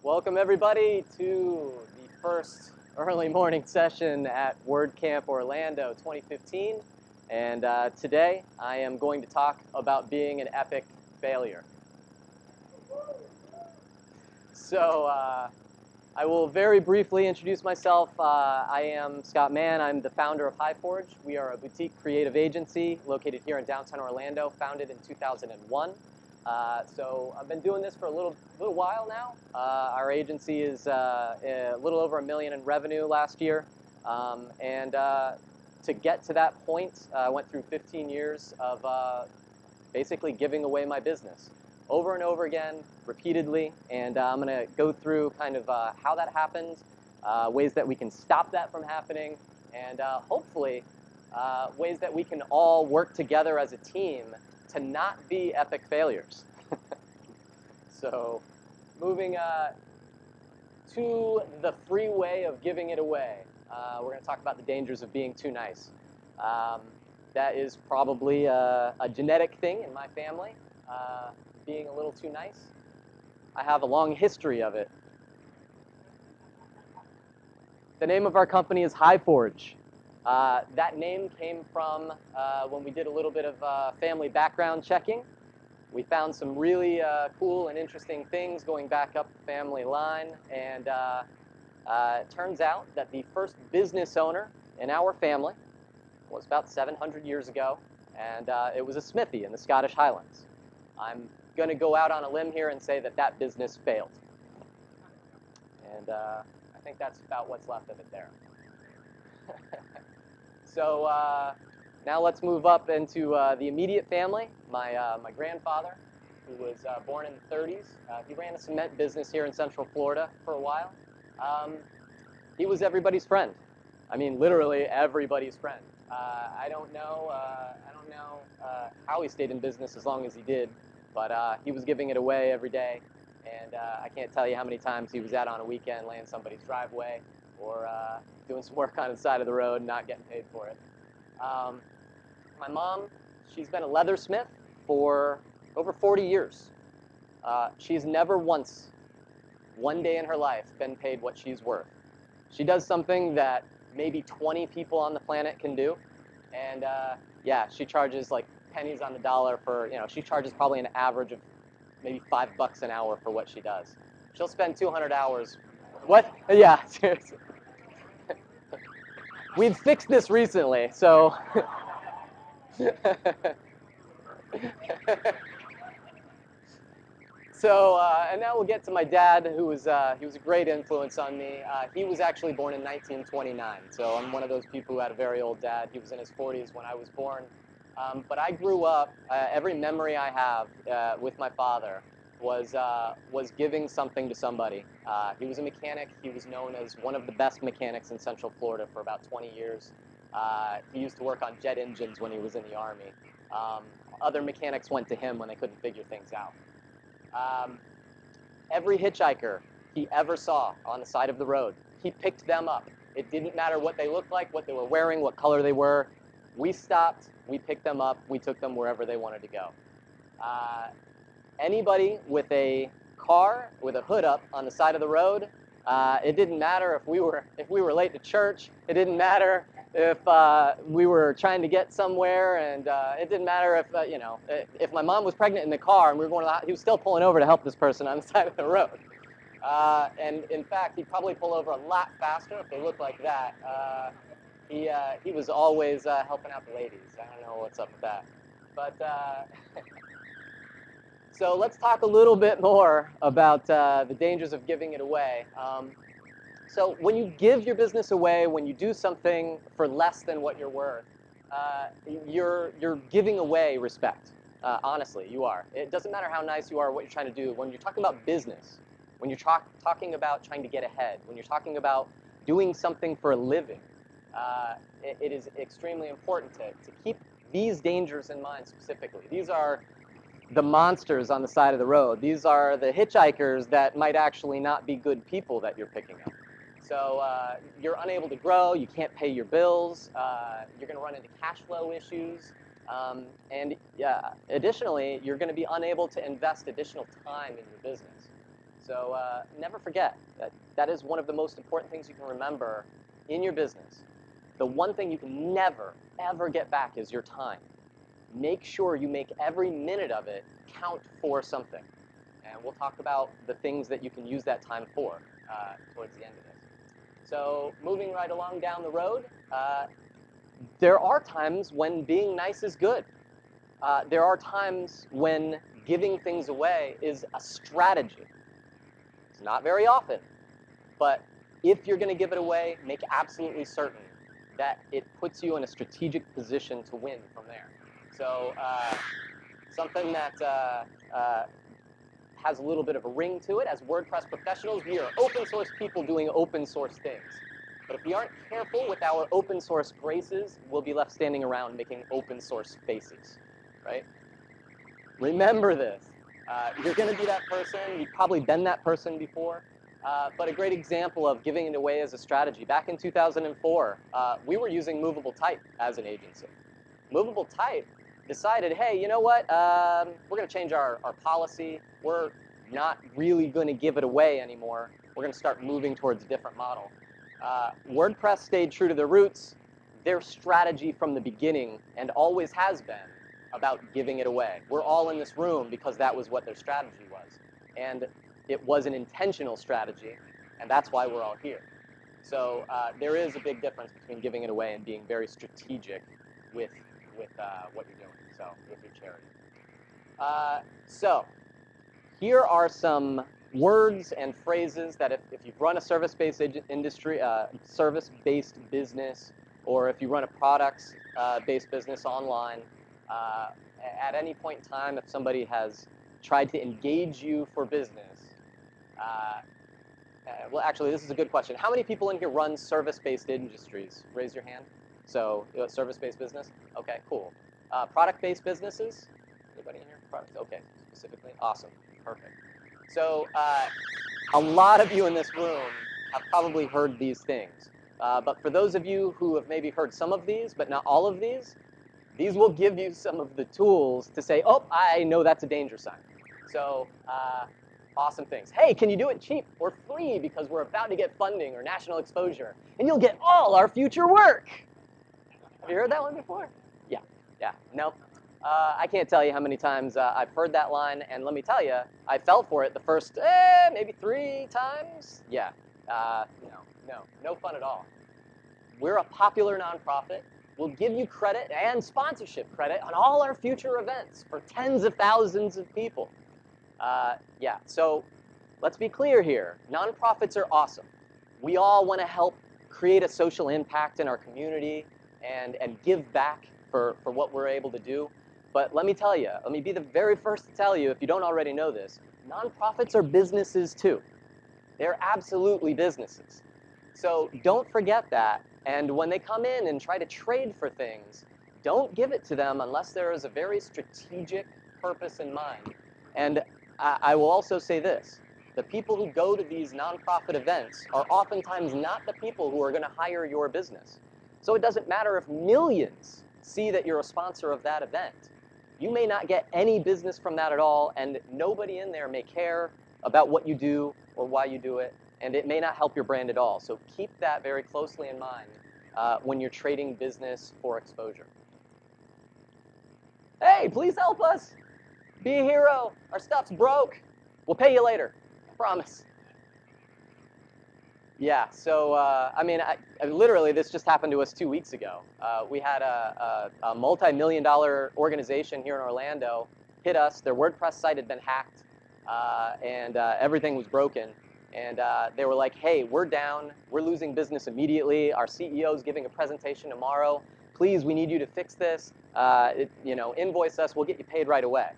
Welcome everybody to the first early morning session at WordCamp-Orlando 2015. And today I am going to talk about being an epic failure. So I will very briefly introduce myself. I am Scott Mann. I'm the founder of HighForge. We are a boutique creative agency located here in downtown Orlando, founded in 2001. So I've been doing this for a little while now. Our agency is a little over $1 million in revenue last year. To get to that point, I went through 15 years of basically giving away my business over and over again, repeatedly. And I'm going to go through kind of how that happened, ways that we can stop that from happening, and hopefully ways that we can all work together as a team to not be epic failures. So moving to the free way of giving it away. We're going to talk about the dangers of being too nice. That is probably a genetic thing in my family, being a little too nice. I have a long history of it. The name of our company is HighForge. That name came from when we did a little bit of family background checking. We found some really cool and interesting things going back up the family line, and it turns out that the first business owner in our family was about 700 years ago, and it was a smithy in the Scottish Highlands. I'm going to go out on a limb here and say that that business failed. And I think that's about what's left of it there. So now let's move up into the immediate family. My grandfather, who was born in the 30s, he ran a cement business here in Central Florida for a while. He was everybody's friend. I mean, literally everybody's friend. I don't know how he stayed in business as long as he did, but he was giving it away every day. And I can't tell you how many times he was out on a weekend laying somebody's driveway or doing some work on the side of the road and not getting paid for it. My mom, she's been a leathersmith for over 40 years. She's never once, one day in her life, been paid what she's worth. She does something that maybe 20 people on the planet can do. And yeah, she charges like pennies on the dollar for, she charges probably an average of maybe $5 an hour for what she does. She'll spend 200 hours. What? Yeah, seriously. We've fixed this recently, so. So, and now we'll get to my dad, who was he was a great influence on me. He was actually born in 1929, so I'm one of those people who had a very old dad. He was in his 40s when I was born. But I grew up, every memory I have with my father was giving something to somebody. He was a mechanic. He was known as one of the best mechanics in Central Florida for about 20 years. He used to work on jet engines when he was in the Army. Other mechanics went to him when they couldn't figure things out. Every hitchhiker he ever saw on the side of the road, he picked them up. It didn't matter what they looked like, what they were wearing, what color they were. We stopped, we picked them up, we took them wherever they wanted to go. Anybody with a car with a hood up on the side of the road, it didn't matter if we were late to church. It didn't matter if we were trying to get somewhere, and it didn't matter if if my mom was pregnant in the car and we were going to the, he was still pulling over to help this person on the side of the road. And in fact, he'd probably pull over a lot faster if they looked like that. He was always helping out the ladies. I don't know what's up with that, but. So let's talk a little bit more about the dangers of giving it away. So when you give your business away, when you do something for less than what you're worth, you're giving away respect. Honestly, you are. It doesn't matter how nice you are, what you're trying to do. When you're talking about business, when you're talking about trying to get ahead, when you're talking about doing something for a living, it is extremely important to keep these dangers in mind specifically. These are the monsters on the side of the road. These are the hitchhikers that might actually not be good people that you're picking up. So you're unable to grow, you can't pay your bills, you're going to run into cash flow issues, and additionally, you're going to be unable to invest additional time in your business. So never forget that that is one of the most important things you can remember in your business. The one thing you can never, ever get back is your time. Make sure you make every minute of it count for something. And we'll talk about the things that you can use that time for towards the end of this. So moving right along down the road, there are times when being nice is good. There are times when giving things away is a strategy. It's not very often, but if you're going to give it away, make absolutely certain that it puts you in a strategic position to win from there. So something that has a little bit of a ring to it. As WordPress professionals, we are open source people doing open source things. But if we aren't careful with our open source graces, we'll be left standing around making open source faces, right? Remember this. You're going to be that person. You've probably been that person before. But a great example of giving it away as a strategy. Back in 2004, we were using Movable Type as an agency. Movable Type decided, hey, you know what? We're going to change our policy. We're not really going to give it away anymore. We're going to start moving towards a different model. WordPress stayed true to their roots. Their strategy from the beginning, and always has been, about giving it away. We're all in this room because that was what their strategy was. And it was an intentional strategy, and that's why we're all here. So there is a big difference between giving it away and being very strategic with what you're doing, so with your charity. So here are some words and phrases that if you've run a service-based industry, service-based business, or if you run a products-based business online, at any point in time, if somebody has tried to engage you for business, well, actually, this is a good question. How many people in here run service-based industries? Raise your hand. So, service-based business? Okay, cool. Product-based businesses? Anybody in here? Products? Okay, specifically? Awesome. Perfect. So, a lot of you in this room have probably heard these things. But for those of you who have maybe heard some of these, but not all of these will give you some of the tools to say, oh, I know that's a danger sign. So, awesome things. Hey, can you do it cheap or free because we're about to get funding or national exposure, and you'll get all our future work. Have you heard that one before? Yeah, no. I can't tell you how many times I've heard that line, and let me tell you, I fell for it the first, maybe 3 times. Yeah, no fun at all. We're a popular nonprofit. We'll give you credit and sponsorship credit on all our future events for tens of thousands of people. Yeah, so let's be clear here. Nonprofits are awesome. We all want to help create a social impact in our community and give back for what we're able to do. But let me tell you, let me be the very first to tell you, if you don't already know this, nonprofits are businesses too. They're absolutely businesses. So don't forget that. And when they come in and try to trade for things, don't give it to them unless there is a very strategic purpose in mind. And I will also say this. The people who go to these nonprofit events are oftentimes not the people who are going to hire your business. So it doesn't matter if millions see that you're a sponsor of that event. You may not get any business from that at all, and nobody in there may care about what you do or why you do it, and it may not help your brand at all. So keep that very closely in mind when you're trading business for exposure. Hey, please help us. Be a hero. Our stuff's broke. We'll pay you later. I promise. Yeah, so, I mean, literally, this just happened to us 2 weeks ago. We had a multi-million-dollar organization here in Orlando hit us. Their WordPress site had been hacked, and everything was broken. And they were like, hey, we're down. We're losing business immediately. Our CEO's giving a presentation tomorrow. Please, we need you to fix this. Invoice us. We'll get you paid right away.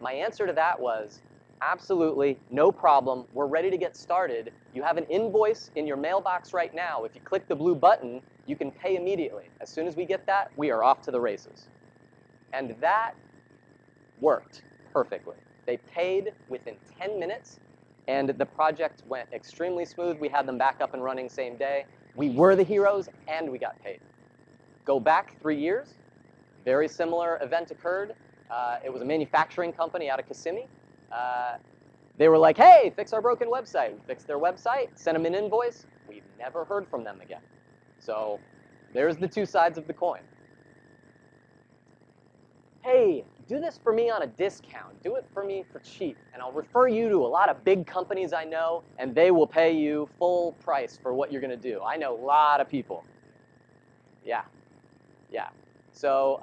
My answer to that was, absolutely, no problem. We're ready to get started. You have an invoice in your mailbox right now. If you click the blue button, you can pay immediately. As soon as we get that, we are off to the races. And that worked perfectly. They paid within 10 minutes, and the project went extremely smooth. We had them back up and running same day. We were the heroes, and we got paid. Go back 3 years, very similar event occurred. It was a manufacturing company out of Kissimmee. They were like, hey, fix our broken website. We fixed their website, sent them an invoice. We've never heard from them again. So there's the two sides of the coin. Hey, do this for me on a discount. Do it for me for cheap. And I'll refer you to a lot of big companies I know, and they will pay you full price for what you're going to do. I know a lot of people. Yeah. Yeah. So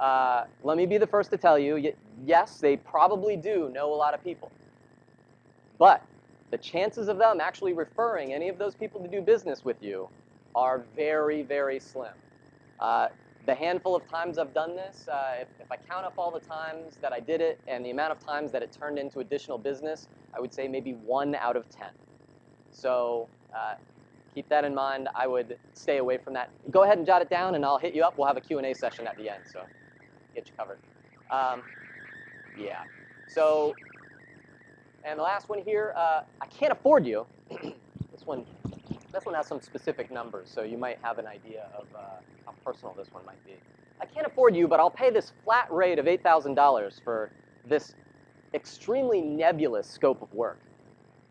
let me be the first to tell you, yes, they probably do know a lot of people. But the chances of them actually referring any of those people to do business with you are very, very slim. The handful of times I've done this, if I count up all the times that I did it and the amount of times that it turned into additional business, I would say maybe 1 out of 10. So keep that in mind. I would stay away from that. Go ahead and jot it down, and I'll hit you up. We'll have a Q&A session at the end, so get you covered. Yeah. So, and the last one here, I can't afford you. This one has some specific numbers, so you might have an idea of how personal this one might be. I can't afford you, but I'll pay this flat rate of $8,000 for this extremely nebulous scope of work.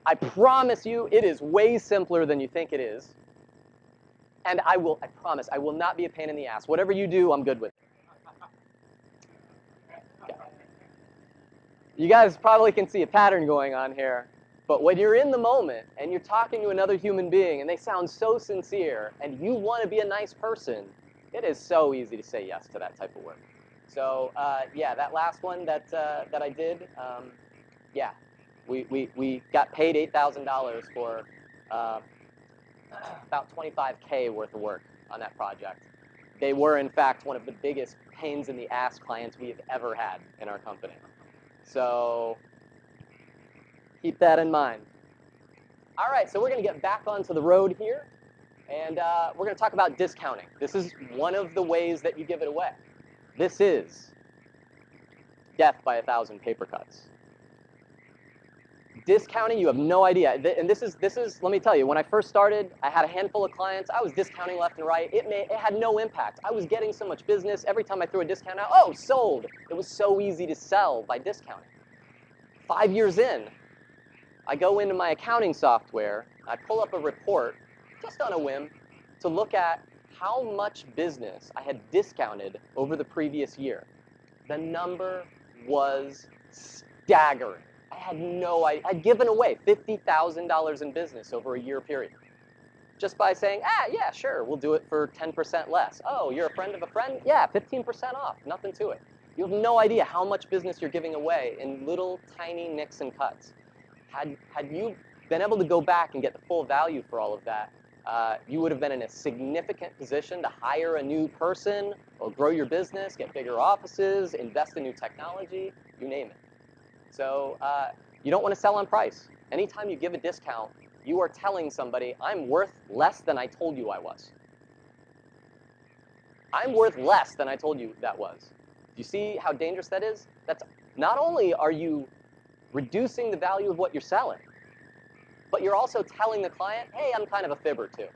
I promise you, it is way simpler than you think it is. And I promise, I will not be a pain in the ass. Whatever you do, I'm good with it. Okay. You guys probably can see a pattern going on here. But when you're in the moment and you're talking to another human being and they sound so sincere and you want to be a nice person, it is so easy to say yes to that type of work. So yeah, that last one that I did, yeah, we got paid $8,000 for about $25K worth of work on that project. They were, in fact, one of the biggest pains in the ass clients we have ever had in our company. So keep that in mind. All right, so we're going to get back onto the road here, and we're going to talk about discounting. This is one of the ways that you give it away. This is death by 1,000 paper cuts. Discounting, you have no idea. And this is, let me tell you, when I first started, I had a handful of clients. I was discounting left and right. It had no impact. I was getting so much business. Every time I threw a discount out, oh, sold. It was so easy to sell by discounting. 5 years in, I go into my accounting software, I pull up a report, just on a whim, to look at how much business I had discounted over the previous year. The number was staggering. I had no idea. I'd given away $50,000 in business over a year period. Just by saying, yeah, sure, we'll do it for 10% less. Oh, you're a friend of a friend? Yeah, 15% off, nothing to it. You have no idea how much business you're giving away in little tiny nicks and cuts. Had you been able to go back and get the full value for all of that, you would have been in a significant position to hire a new person or grow your business, get bigger offices, invest in new technology, you name it. So you don't want to sell on price. Anytime you give a discount, you are telling somebody, I'm worth less than I told you I was. I'm worth less than I told you that was. Do you see how dangerous that is? That's not only are you reducing the value of what you're selling, but you're also telling the client, hey, I'm kind of a fibber too.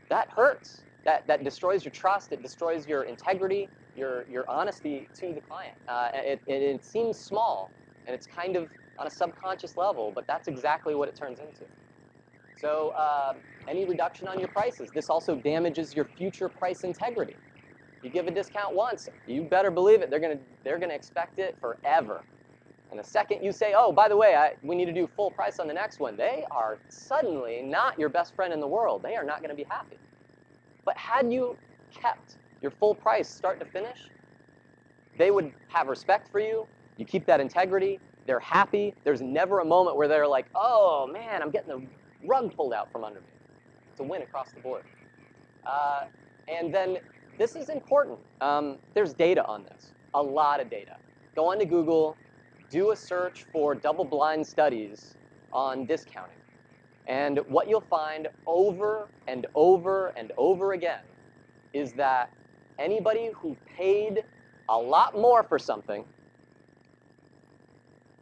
That hurts. That destroys your trust. It destroys your integrity, your honesty to the client. It seems small, and it's kind of on a subconscious level, but that's exactly what it turns into. So any reduction on your prices, this also damages your future price integrity. You give a discount once, you better believe it, they're gonna expect it forever. And the second you say, oh, by the way, we need to do full price on the next one, they are suddenly not your best friend in the world. They are not going to be happy. But had you kept your full price start to finish, they would have respect for you. You keep that integrity. They're happy. There's never a moment where they're like, oh, man, I'm getting the rug pulled out from under me. It's a win across the board. And then this is important. There's data on this, a lot of data. Go onto Google. Do a search for double-blind studies on discounting. And what you'll find over and over and over again is that anybody who paid a lot more for something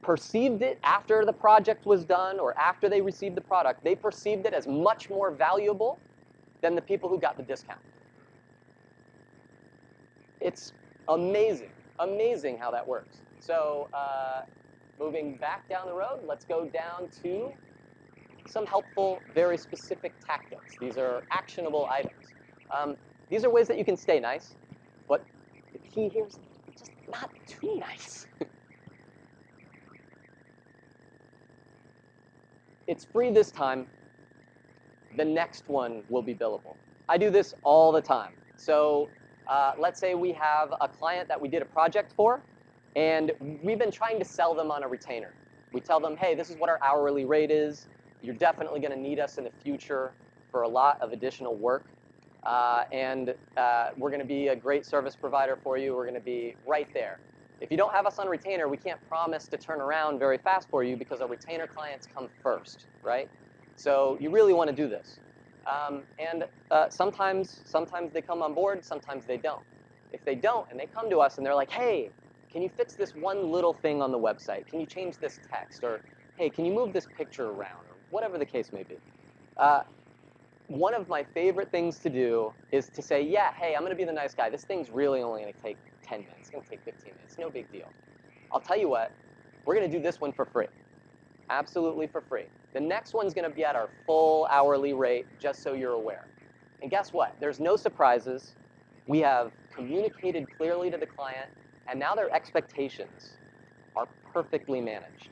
perceived it after the project was done or after they received the product, they perceived it as much more valuable than the people who got the discount. It's amazing, amazing how that works. So moving back down the road, let's go down to some helpful, very specific tactics. These are actionable items. These are ways that you can stay nice, but the key here is just not too nice. It's free this time. The next one will be billable. I do this all the time. So let's say we have a client that we did a project for, and we've been trying to sell them on a retainer. We tell them, hey, this is what our hourly rate is. You're definitely going to need us in the future for a lot of additional work. And we're going to be a great service provider for you. We're going to be right there. If you don't have us on retainer, we can't promise to turn around very fast for you because our retainer clients come first, right? So you really want to do this. Sometimes they come on board, sometimes they don't. If they don't, and they come to us and they're like, hey, can you fix this one little thing on the website? Can you change this text? Or, hey, can you move this picture around? Or whatever the case may be. One of my favorite things to do is to say, yeah, hey, I'm going to be the nice guy. This thing's really only going to take 10 minutes. It's going to take 15 minutes. No big deal. I'll tell you what, we're going to do this one for free. Absolutely for free. The next one's going to be at our full hourly rate, just so you're aware. And guess what? There's no surprises. We have communicated clearly to the client, and now their expectations are perfectly managed.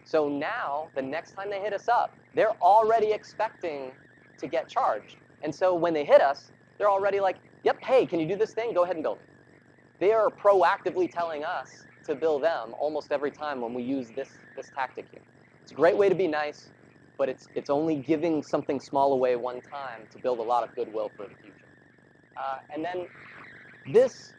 So now, the next time they hit us up, they're already expecting to get charged. And so when they hit us, they're already like, yep, hey, can you do this thing? Go ahead and bill me. They are proactively telling us to bill them almost every time when we use this tactic here. It's a great way to be nice, but it's only giving something small away one time to build a lot of goodwill for the future. And then this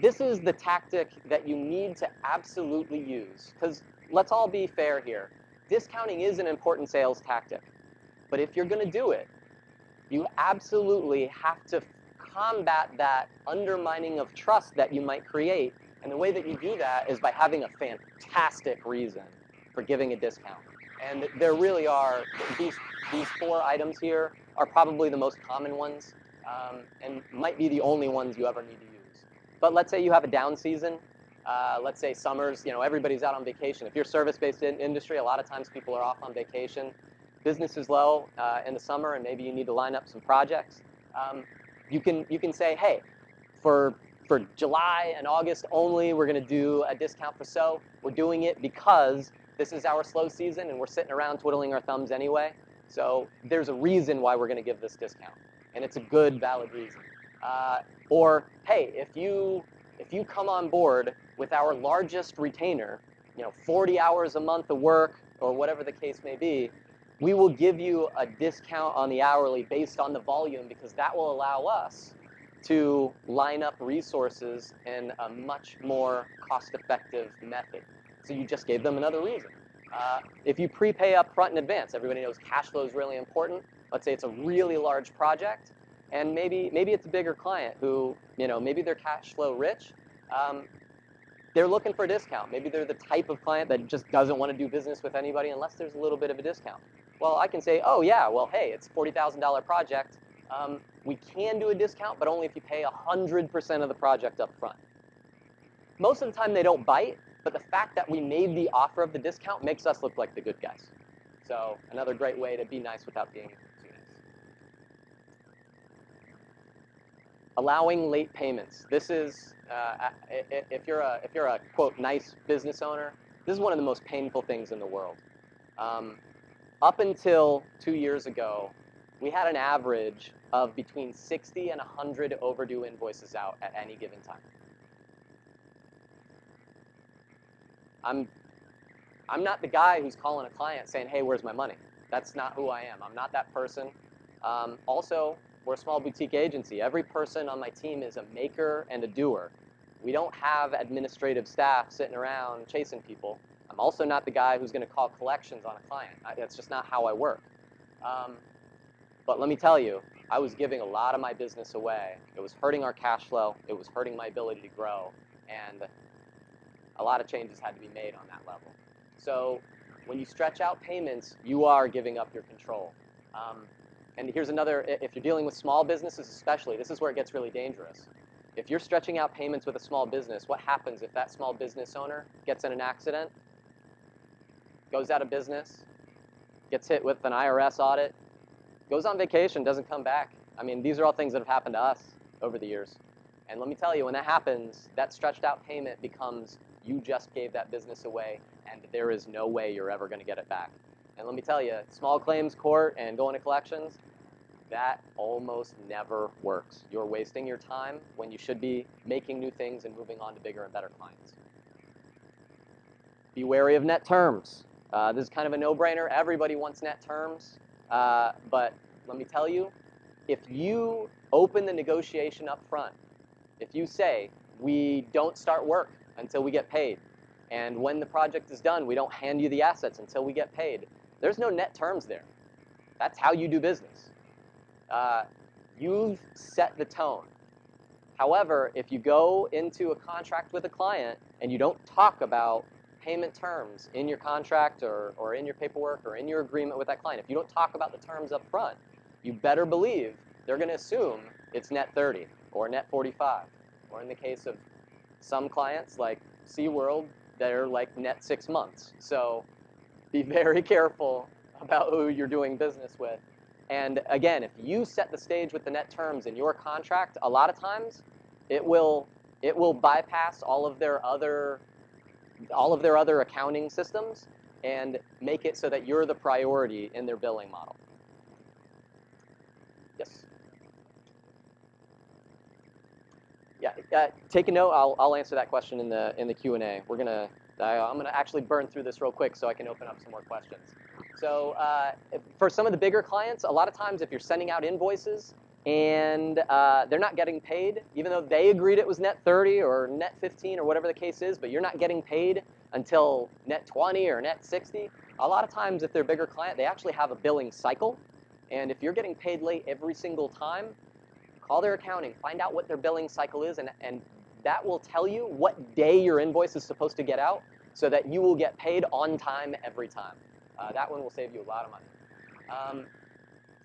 is the tactic that you need to absolutely use, because let's all be fair here. Discounting is an important sales tactic, but if you're going to do it, you absolutely have to combat that undermining of trust that you might create, and the way that you do that is by having a fantastic reason for giving a discount. And there really are, these 4 items here are probably the most common ones, and might be the only ones you ever need to use. But let's say you have a down season. Let's say summers, everybody's out on vacation. If you're service-based industry, a lot of times people are off on vacation. Business is low in the summer, and maybe you need to line up some projects. You can say, hey, for July and August only, we're going to do a discount for so. We're doing it because this is our slow season, and we're sitting around twiddling our thumbs anyway. So there's a reason why we're going to give this discount, and it's a good, valid reason. Or, hey, if you come on board with our largest retainer, 40 hours a month of work, or whatever the case may be, we will give you a discount on the hourly based on the volume, because that will allow us to line up resources in a much more cost-effective method. So you just gave them another reason. If you prepay up front in advance, everybody knows cash flow is really important. Let's say it's a really large project, and maybe it's a bigger client who, maybe they're cash flow rich. They're looking for a discount. Maybe they're the type of client that just doesn't want to do business with anybody unless there's a little bit of a discount. Well, I can say, oh yeah, well, hey, it's a $40,000 project. We can do a discount, but only if you pay 100% of the project up front. Most of the time they don't bite, but the fact that we made the offer of the discount makes us look like the good guys. So another great way to be nice without being too nice. Allowing late payments. This is, if you're a quote nice business owner, this is one of the most painful things in the world. Up until 2 years ago, we had an average of between 60 and 100 overdue invoices out at any given time. I'm not the guy who's calling a client saying, hey, where's my money? That's not who I am. I'm not that person. Also, we're a small boutique agency. Every person on my team is a maker and a doer. We don't have administrative staff sitting around chasing people. I'm also not the guy who's going to call collections on a client. That's just not how I work. But let me tell you, I was giving a lot of my business away. It was hurting our cash flow. It was hurting my ability to grow. And a lot of changes had to be made on that level. So when you stretch out payments, you are giving up your control. And here's another, if you're dealing with small businesses especially, this is where it gets really dangerous. If you're stretching out payments with a small business, what happens if that small business owner gets in an accident? goes out of business, gets hit with an IRS audit, goes on vacation, doesn't come back. I mean, these are all things that have happened to us over the years. And let me tell you, when that happens, that stretched out payment becomes you just gave that business away, and there is no way you're ever going to get it back. And let me tell you, small claims court and going to collections, that almost never works. You're wasting your time when you should be making new things and moving on to bigger and better clients. Be wary of net terms. This is kind of a no-brainer. Everybody wants net terms. But let me tell you, if you open the negotiation up front, if you say, we don't start work until we get paid, and when the project is done, we don't hand you the assets until we get paid, there's no net terms there. That's how you do business. You've set the tone. However, if you go into a contract with a client and you don't talk about payment terms in your contract or in your paperwork or in your agreement with that client, if you don't talk about the terms up front, you better believe they're going to assume it's net 30 or net 45. Or in the case of some clients like SeaWorld, they're like net 6 months. So be very careful about who you're doing business with. And again, if you set the stage with the net terms in your contract, a lot of times it will bypass all of their other accounting systems and make it so that you're the priority in their billing model. Yes. Yeah. Take a note. I'll answer that question in the Q&A. I'm gonna actually burn through this real quick so I can open up some more questions. So for some of the bigger clients, a lot of times if you're sending out invoices and they're not getting paid, even though they agreed it was net 30 or net 15 or whatever the case is, but you're not getting paid until net 20 or net 60, a lot of times if they're a bigger client, they actually have a billing cycle. And if you're getting paid late every single time, call their accounting, find out what their billing cycle is, and that will tell you what day your invoice is supposed to get out so that you will get paid on time every time. That one will save you a lot of money.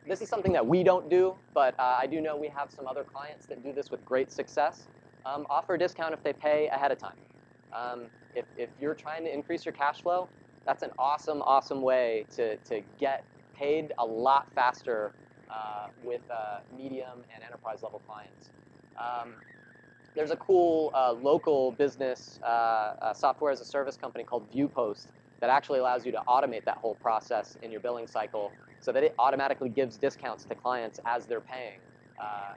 This is something that we don't do, but I do know we have some other clients that do this with great success. Offer a discount if they pay ahead of time. If you're trying to increase your cash flow, that's an awesome, awesome way to get paid a lot faster with medium and enterprise level clients. There's a cool local business software as a service company called ViewPost that actually allows you to automate that whole process in your billing cycle so that it automatically gives discounts to clients as they're paying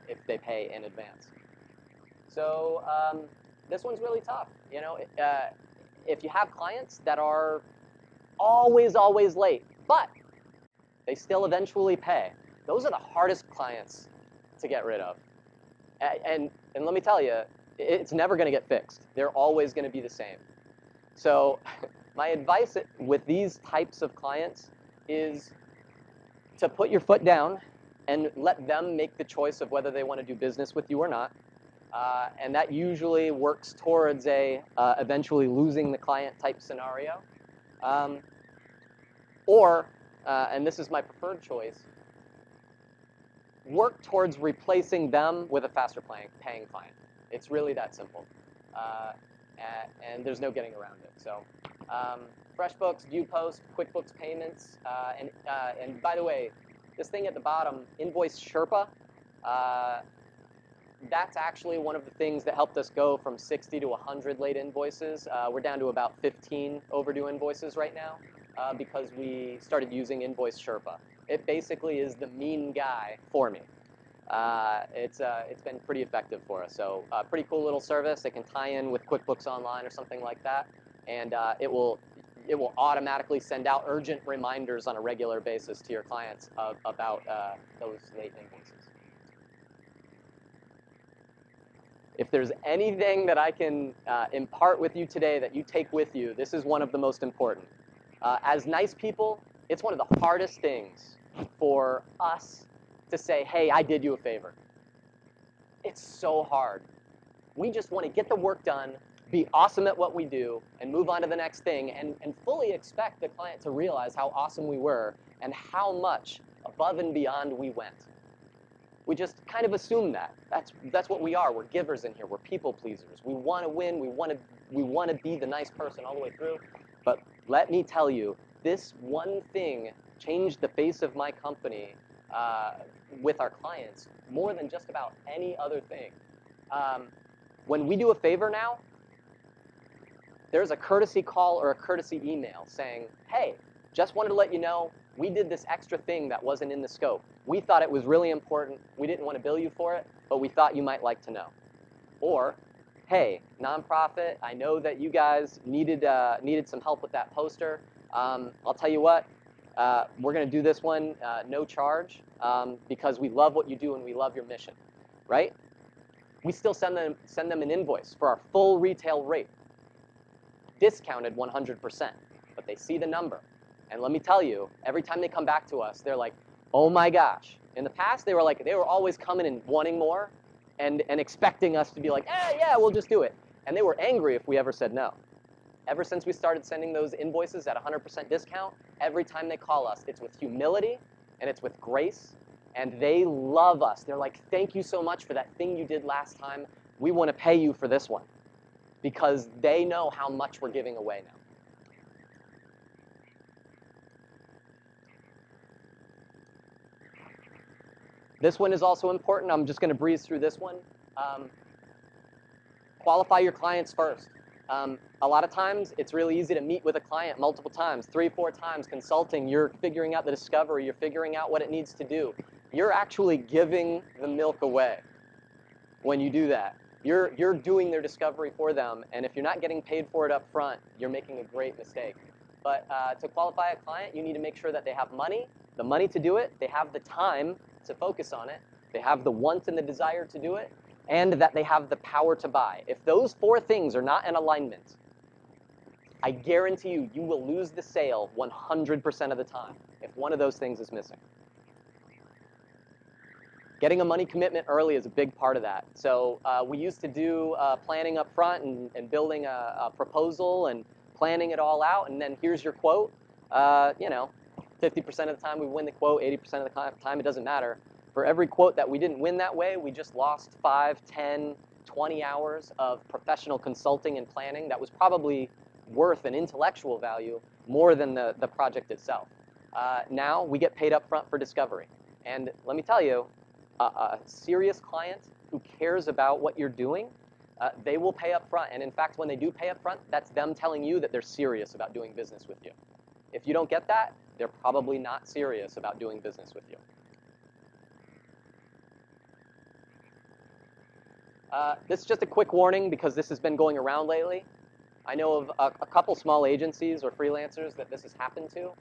if they pay in advance. So this one's really tough. You know, if you have clients that are always late, but they still eventually pay, those are the hardest clients to get rid of. And let me tell you, it's never going to get fixed. They're always going to be the same. So my advice with these types of clients is to put your foot down and let them make the choice of whether they want to do business with you or not. And that usually works towards a eventually losing the client type scenario. And this is my preferred choice, work towards replacing them with a faster paying client. It's really that simple. And there's no getting around it. So FreshBooks, ViewPost, QuickBooks Payments, and by the way, this thing at the bottom, Invoice Sherpa, that's actually one of the things that helped us go from 60 to 100 late invoices. We're down to about 15 overdue invoices right now because we started using Invoice Sherpa. It basically is the mean guy for me. It's been pretty effective for us. So pretty cool little service. It can tie in with QuickBooks Online or something like that, and it will automatically send out urgent reminders on a regular basis to your clients about those late invoices. If there's anything that I can impart with you today that you take with you, this is one of the most important. As nice people, it's one of the hardest things for us to say, hey, I did you a favor. It's so hard. We just want to get the work done, be awesome at what we do, and move on to the next thing, and fully expect the client to realize how awesome we were and how much above and beyond we went. We just kind of assume that. That's what we are. We're givers in here. We're people pleasers. We want to win. We want to be the nice person all the way through. But let me tell you, this one thing changed the face of my company with our clients more than just about any other thing. When we do a favor now, there's a courtesy call or a courtesy email saying, hey, just wanted to let you know we did this extra thing that wasn't in the scope. We thought it was really important. We didn't want to bill you for it, but we thought you might like to know. Or, hey, nonprofit, I know that you guys needed some help with that poster. I'll tell you what, we're going to do this one no charge because we love what you do and we love your mission, right? We still send them an invoice for our full retail rate, discounted 100%, but they see the number. And let me tell you, every time they come back to us, they're like, oh my gosh. In the past, they were always coming and wanting more and expecting us to be like, yeah, we'll just do it. And they were angry if we ever said no. Ever since we started sending those invoices at 100% discount, every time they call us, it's with humility and it's with grace, and they love us. They're like, thank you so much for that thing you did last time. We want to pay you for this one, because they know how much we're giving away now. This one is also important. I'm just going to breeze through this one. Qualify your clients first. A lot of times, it's really easy to meet with a client multiple times, 3, 4 times, consulting. You're figuring out the discovery. You're figuring out what it needs to do. You're actually giving the milk away when you do that. You're doing their discovery for them, and if you're not getting paid for it up front, you're making a great mistake. But to qualify a client, you need to make sure that they have the money to do it, they have the time to focus on it, they have the want and the desire to do it, and that they have the power to buy. If those 4 things are not in alignment, I guarantee you, you will lose the sale 100% of the time if one of those things is missing. Getting a money commitment early is a big part of that. So we used to do planning up front and building a proposal and planning it all out, and then here's your quote. 50% of the time we win the quote, 80% of the time it doesn't matter. For every quote that we didn't win that way, we just lost 5, 10, 20 hours of professional consulting and planning that was probably worth an intellectual value more than the project itself. Now we get paid up front for discovery. And let me tell you, a serious client who cares about what you're doing, they will pay up front. And in fact, when they do pay up front, that's them telling you that they're serious about doing business with you. If you don't get that, they're probably not serious about doing business with you. This is just a quick warning because this has been going around lately. I know of a couple small agencies or freelancers that this has happened to.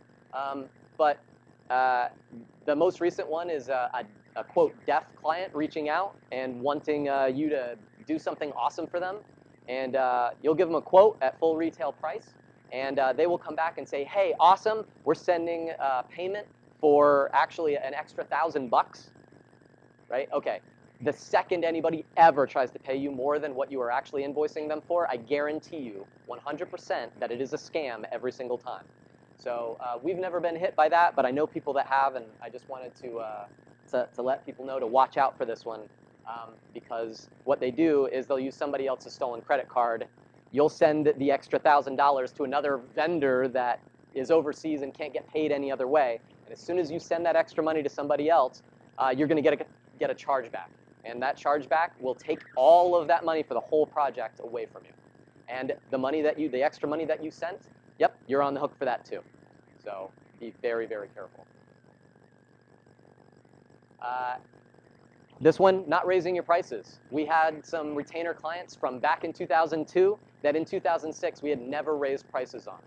But the most recent one is a quote, deaf client reaching out and wanting you to do something awesome for them. And you'll give them a quote at full retail price. And they will come back and say, hey, awesome, we're sending payment for actually an extra $1,000, right? Okay. The second anybody ever tries to pay you more than what you are actually invoicing them for, I guarantee you 100% that it is a scam every single time. So we've never been hit by that, but I know people that have, and I just wanted to let people know to watch out for this one, because what they do is they'll use somebody else's stolen credit card. You'll send the extra $1,000 to another vendor that is overseas and can't get paid any other way. And as soon as you send that extra money to somebody else, you're going to get a chargeback. And that chargeback will take all of that money for the whole project away from you. And the extra money that you sent, yep, you're on the hook for that too. So be very, very careful. This one, not raising your prices. We had some retainer clients from back in 2002 that in 2006 we had never raised prices on.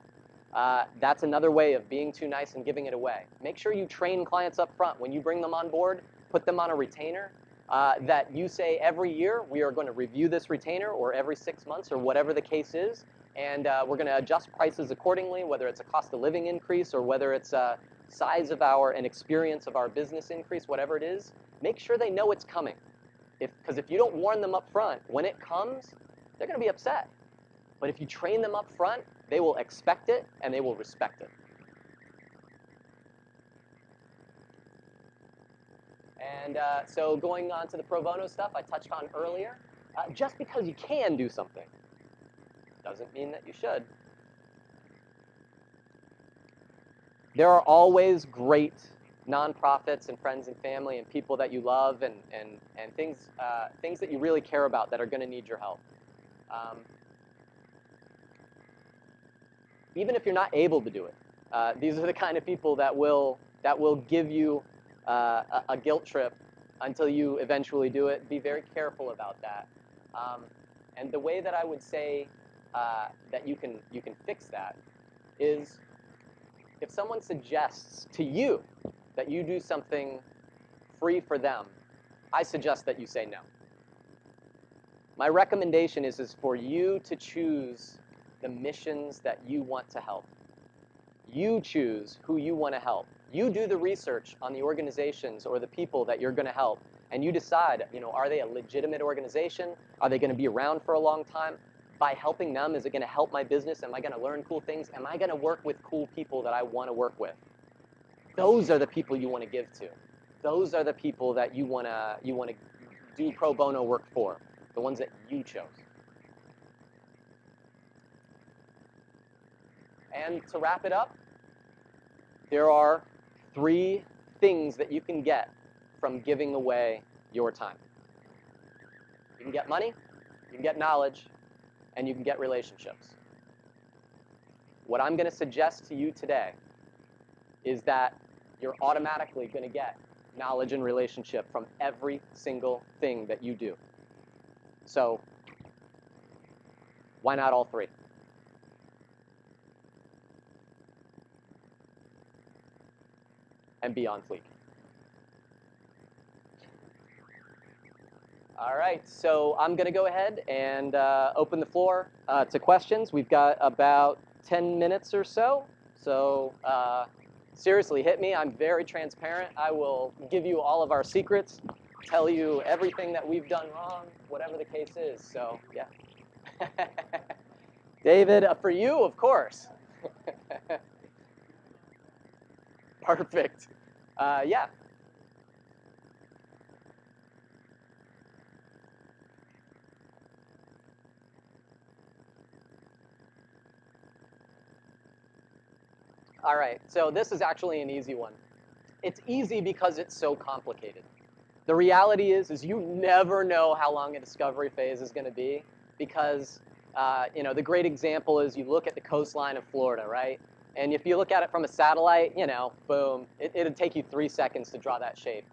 That's another way of being too nice and giving it away. Make sure you train clients up front. When you bring them on board, put them on a retainer that you say every year we are going to review this retainer, or every 6 months, or whatever the case is, and we're going to adjust prices accordingly, whether it's a cost of living increase or whether it's a size of and experience of our business increase, whatever it is. Make sure they know it's coming. Because if you don't warn them up front, when it comes, they're going to be upset. But if you train them up front, they will expect it and they will respect it. And so going on to the pro bono stuff I touched on earlier, just because you can do something doesn't mean that you should. There are always great nonprofits and friends and family and people that you love and things that you really care about that are going to need your help. Even if you're not able to do it, these are the kind of people that will give you a guilt trip until you eventually do it. Be very careful about that. And the way that I would say that you can fix that is if someone suggests to you that you do something free for them, I suggest that you say no. My recommendation is for you to choose the missions that you want to help. You choose who you want to help. You do the research on the organizations or the people that you're going to help, and you decide, are they a legitimate organization? Are they going to be around for a long time? By helping them, is it going to help my business? Am I going to learn cool things? Am I going to work with cool people that I want to work with? Those are the people you want to give to. Those are the people that you want to do pro bono work for, the ones that you chose. And to wrap it up, there are 3 things that you can get from giving away your time. You can get money, you can get knowledge, and you can get relationships. What I'm going to suggest to you today is that you're automatically going to get knowledge and relationship from every single thing that you do. So why not all 3? And be on fleek. All right, so I'm going to go ahead and open the floor to questions. We've got about 10 minutes or so. So seriously, hit me. I'm very transparent. I will give you all of our secrets, tell you everything that we've done wrong, whatever the case is. So, yeah. David, for you, of course. Perfect. Yeah. All right, so this is actually an easy one. It's easy because it's so complicated. The reality is you never know how long a discovery phase is going to be because, the great example is you look at the coastline of Florida, right? And if you look at it from a satellite, boom, it'll take you 3 seconds to draw that shape.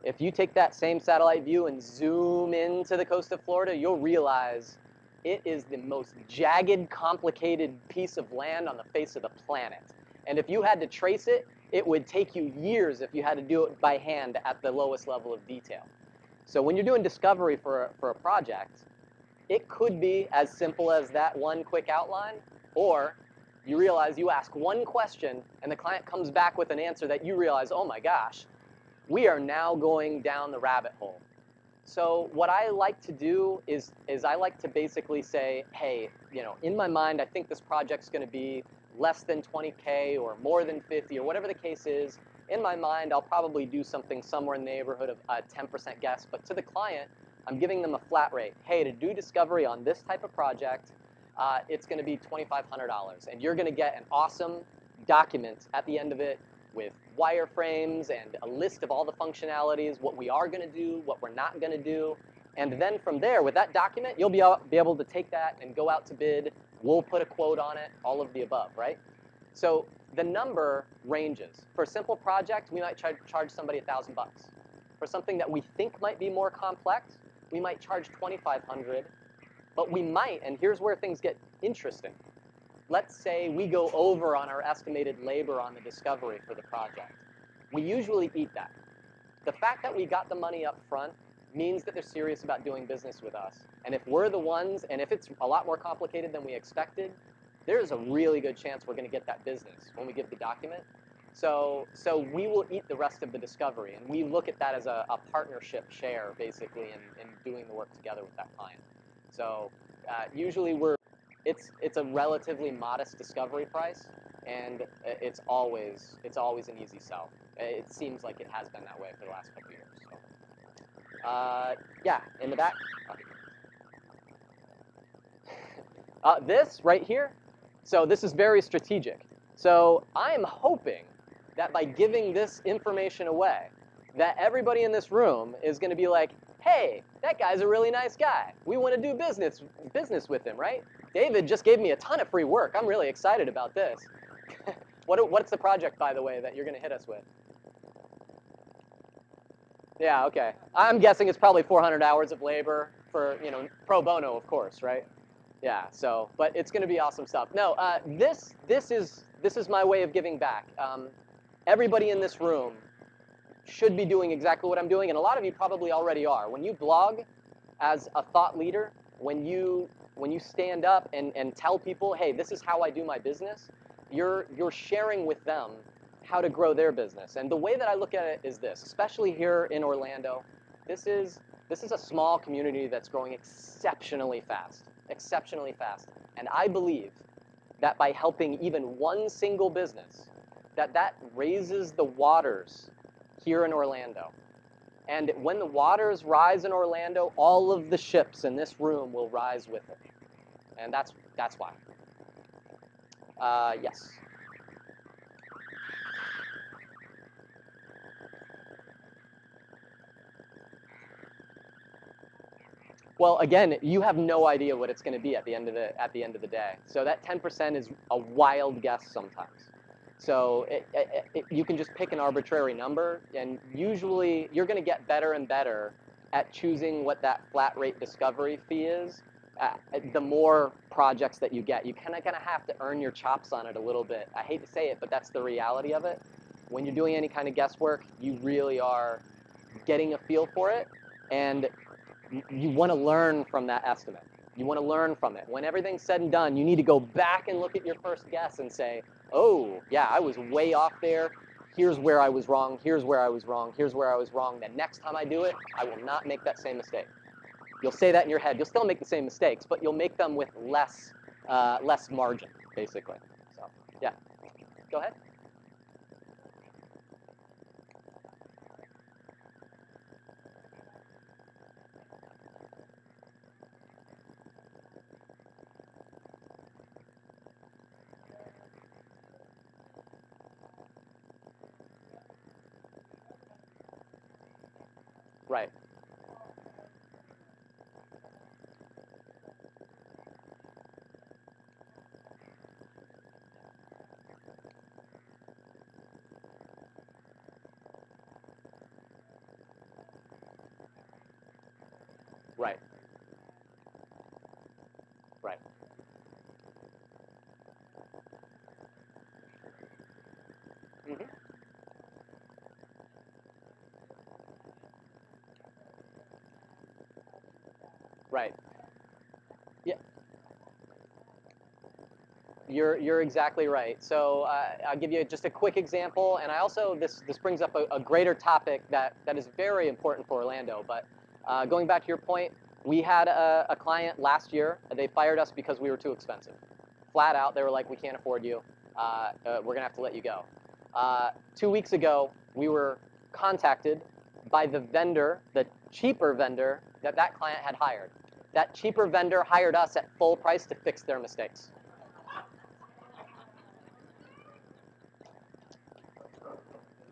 If you take that same satellite view and zoom into the coast of Florida, you'll realize it is the most jagged, complicated piece of land on the face of the planet. And if you had to trace it, it would take you years if you had to do it by hand at the lowest level of detail. So when you're doing discovery for a project, it could be as simple as that one quick outline, or you realize you ask one question and the client comes back with an answer that you realize, oh my gosh, we are now going down the rabbit hole. So what I like to do is I like to basically say, hey, in my mind, I think this project's going to be less than 20K or more than 50 or whatever the case is. In my mind, I'll probably do something somewhere in the neighborhood of a 10% guess. But to the client, I'm giving them a flat rate. Hey, to do discovery on this type of project, it's going to be $2,500. And you're going to get an awesome document at the end of it with wireframes and a list of all the functionalities, what we are going to do, what we're not going to do. And then from there, with that document, you'll be able to take that and go out to bid. We'll put a quote on it, all of the above, right? So the number ranges. For a simple project, we might charge somebody $1,000. For something that we think might be more complex, we might charge $2,500. But we might, and here's where things get interesting. Let's say we go over on our estimated labor on the discovery for the project. We usually eat that. The fact that we got the money up front means that they're serious about doing business with us. And if we're the ones, and if it's a lot more complicated than we expected, there's a really good chance we're going to get that business when we give the document. So we will eat the rest of the discovery, and we look at that as a partnership share, basically, in doing the work together with that client. So usually it's a relatively modest discovery price, and it's always an easy sell. It seems like it has been that way for the last couple of years. So. Yeah, in the back. This right here, so this is very strategic. So I'm hoping that by giving this information away, that everybody in this room is going to be like, hey, that guy's a really nice guy. We want to do business with him, right? David just gave me a ton of free work. I'm really excited about this. What's the project, by the way, that you're going to hit us with? Yeah, okay. I'm guessing it's probably 400 hours of labor for, pro bono, of course, right? Yeah, so, but it's going to be awesome stuff. No, this is my way of giving back. Everybody in this room should be doing exactly what I'm doing, and a lot of you probably already are. When you blog as a thought leader, when you stand up and tell people, hey, this is how I do my business, you're sharing with them how to grow their business. And the way that I look at it is this, especially here in Orlando, this is a small community that's growing exceptionally fast. And I believe that by helping even one single business, that raises the waters here in Orlando. And when the waters rise in Orlando, all of the ships in this room will rise with it. And that's why. Yes. Well, again, you have no idea what it's going to be at the end of the day. So that 10% is a wild guess sometimes. So you can just pick an arbitrary number, and usually you're going to get better and better at choosing what that flat rate discovery fee is. The more projects that you get, you kind of have to earn your chops on it a little bit. I hate to say it, but that's the reality of it. When you're doing any kind of guesswork, you really are getting a feel for it, and you want to learn from that estimate. You want to learn from it. When everything's said and done, you need to go back and look at your first guess and say, oh, yeah, I was way off there. Here's where I was wrong. Here's where I was wrong. Here's where I was wrong. The next time I do it, I will not make that same mistake. You'll say that in your head. You'll still make the same mistakes, but you'll make them with less margin, basically. So, yeah. Go ahead. Right. Right. Right. Mm-hmm. Right. Yeah. You're exactly right. So I'll give you just a quick example, and I also this brings up a greater topic that is very important for Orlando. But going back to your point, we had a client last year. They fired us because we were too expensive. Flat out, they were like, we can't afford you. We're gonna have to let you go. 2 weeks ago, we were contacted by the vendor, the cheaper vendor that client had hired. That cheaper vendor hired us at full price to fix their mistakes.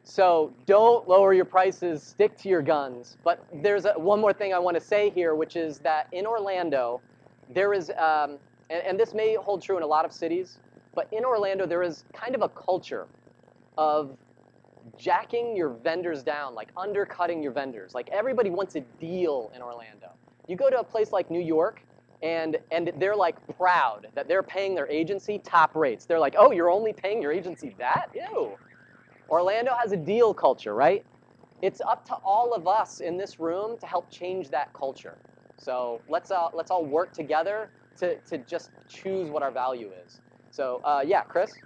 So don't lower your prices, stick to your guns. But there's one more thing I want to say here, which is that in Orlando, there is, and this may hold true in a lot of cities, but in Orlando, there is kind of a culture of jacking your vendors down, like undercutting your vendors. Like everybody wants a deal in Orlando. You go to a place like New York, and they're like proud that they're paying their agency top rates. They're like, oh, you're only paying your agency that? Ew. Orlando has a deal culture, right? It's up to all of us in this room to help change that culture. So let's all work together to just choose what our value is. So yeah, Chris?